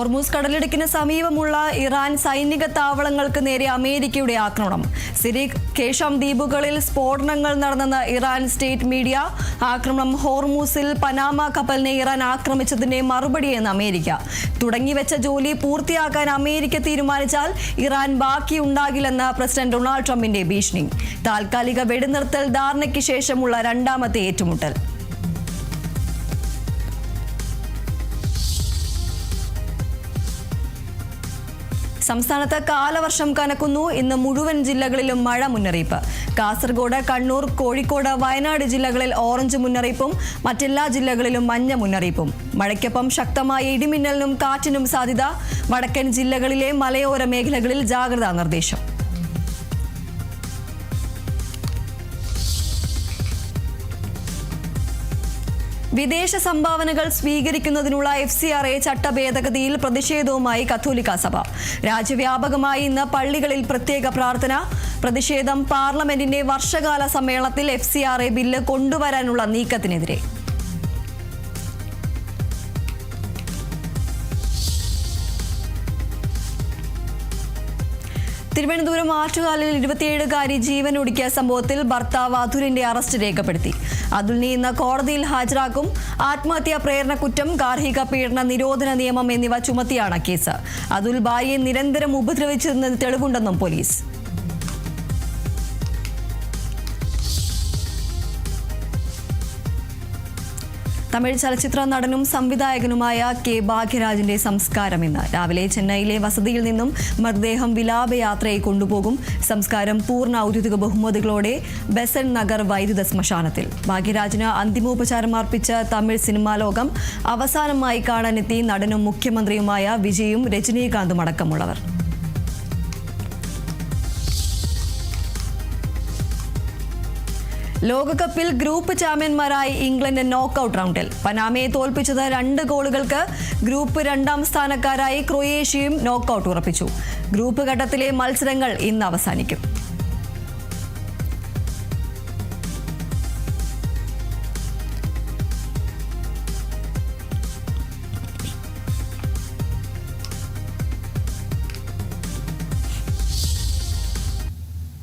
Hormuz കടലിടുക്കിന് സമീപമുള്ള Iran സൈനിക താവളങ്ങൾക്ക് നേരെ അമേരിക്കയുടെ ആക്രമണം. സിറിക് കേഷം ദ്വീപുകളിൽ സ്ഫോടനങ്ങൾ നടന്നെന്ന് ഇറാൻ സ്റ്റേറ്റ് മീഡിയ. ആക്രമണം ഹോർമൂസിൽ പനാമ കപ്പലിനെ ഇറാൻ ആക്രമിച്ചതിന്റെ മറുപടിയെന്ന് അമേരിക്ക. തുടങ്ങിവെച്ച ജോലി പൂർത്തിയാക്കാൻ അമേരിക്ക തീരുമാനിച്ചാൽ ഇറാൻ ബാക്കിയുണ്ടാകില്ലെന്ന് പ്രസിഡന്റ് ഡൊണാൾഡ് ട്രംപിന്റെ ഭീഷണി. താൽക്കാലിക വെടിനിർത്തൽ ധാരണയ്ക്ക് ശേഷമുള്ള രണ്ടാമത്തെ ഏറ്റുമുട്ടൽ. സംസ്ഥാനത്ത് കാലവർഷം കനക്കുന്നു. ഇന്ന് മുഴുവൻ ജില്ലകളിലും മഴ മുന്നറിയിപ്പ്. കാസർഗോഡ്, കണ്ണൂർ, കോഴിക്കോട്, വയനാട് ജില്ലകളിൽ ഓറഞ്ച് മുന്നറിയിപ്പും മറ്റെല്ലാ ജില്ലകളിലും മഞ്ഞ മുന്നറിയിപ്പും. മഴയ്ക്കൊപ്പം ശക്തമായ ഇടിമിന്നലിനും കാറ്റിനും സാധ്യത. വടക്കൻ ജില്ലകളിലെ മലയോര മേഖലകളിൽ ജാഗ്രതാ നിർദ്ദേശം. വിദേശ സംഭാവനകൾ സ്വീകരിക്കുന്നതിനുള്ള FCRA ചട്ടഭേദഗതിയിൽ പ്രതിഷേധവുമായി കത്തോലിക്ക സഭ. രാജ്യവ്യാപകമായി ഇന്ന് പള്ളികളിൽ പ്രത്യേക പ്രാർത്ഥന. പ്രതിഷേധം പാർലമെന്റിന്റെ വർഷകാല സമ്മേളനത്തിൽ FCRA ബില്ല് കൊണ്ടുവരാനുള്ള നീക്കത്തിനെതിരെ. തിരുവനന്തപുരം ആറ്റുകാലിൽ 27-കാരി ജീവനൊടുക്കിയ സംഭവത്തിൽ ഭർത്താവ് അതുലിന്റെ അറസ്റ്റ് രേഖപ്പെടുത്തി. അതുലിനെ ഇന്ന് കോടതിയിൽ ഹാജരാക്കും. ആത്മഹത്യാ പ്രേരണ കുറ്റം, ഗാർഹിക പീഡന നിരോധന നിയമം എന്നിവ ചുമത്തിയാണ് കേസ്. അതുൽ ഭാര്യയെ നിരന്തരം ഉപദ്രവിച്ചതെന്ന് തെളിവുണ്ടെന്നും പോലീസ്. തമിഴ് ചലച്ചിത്ര നടനും സംവിധായകനുമായ കെ ഭാഗ്യരാജിന്റെ സംസ്കാരം ഇന്ന് രാവിലെ ചെന്നൈയിലെ വസതിയിൽ നിന്നും മൃതദേഹം വിലാപയാത്രയെ കൊണ്ടുപോകും. സംസ്കാരം പൂർണ്ണ ഔദ്യോഗിക ബഹുമതികളോടെ ബെസന്റ് നഗർ വൈദ്യുത ശ്മശാനത്തിൽ. ഭാഗ്യരാജിന് അന്തിമോപചാരം അർപ്പിച്ച തമിഴ് സിനിമാ ലോകം അവസാനമായി കാണാനെത്തി നടനും മുഖ്യമന്ത്രിയുമായ വിജയും രജനീകാന്തും അടക്കമുള്ളവർ. ലോകകപ്പിൽ ഗ്രൂപ്പ് ചാമ്പ്യന്മാരായി ഇംഗ്ലണ്ട് നോക്കൌട്ട് റൗണ്ടിൽ. പനാമയെ തോൽപ്പിച്ചത് 2 ഗോളുകൾക്ക്. ഗ്രൂപ്പ് 2ാം സ്ഥാനക്കാരായി ക്രൊയേഷ്യയും നോക്കൌട്ട് ഉറപ്പിച്ചു. ഗ്രൂപ്പ് ഘട്ടത്തിലെ മത്സരങ്ങൾ ഇന്ന് അവസാനിക്കും.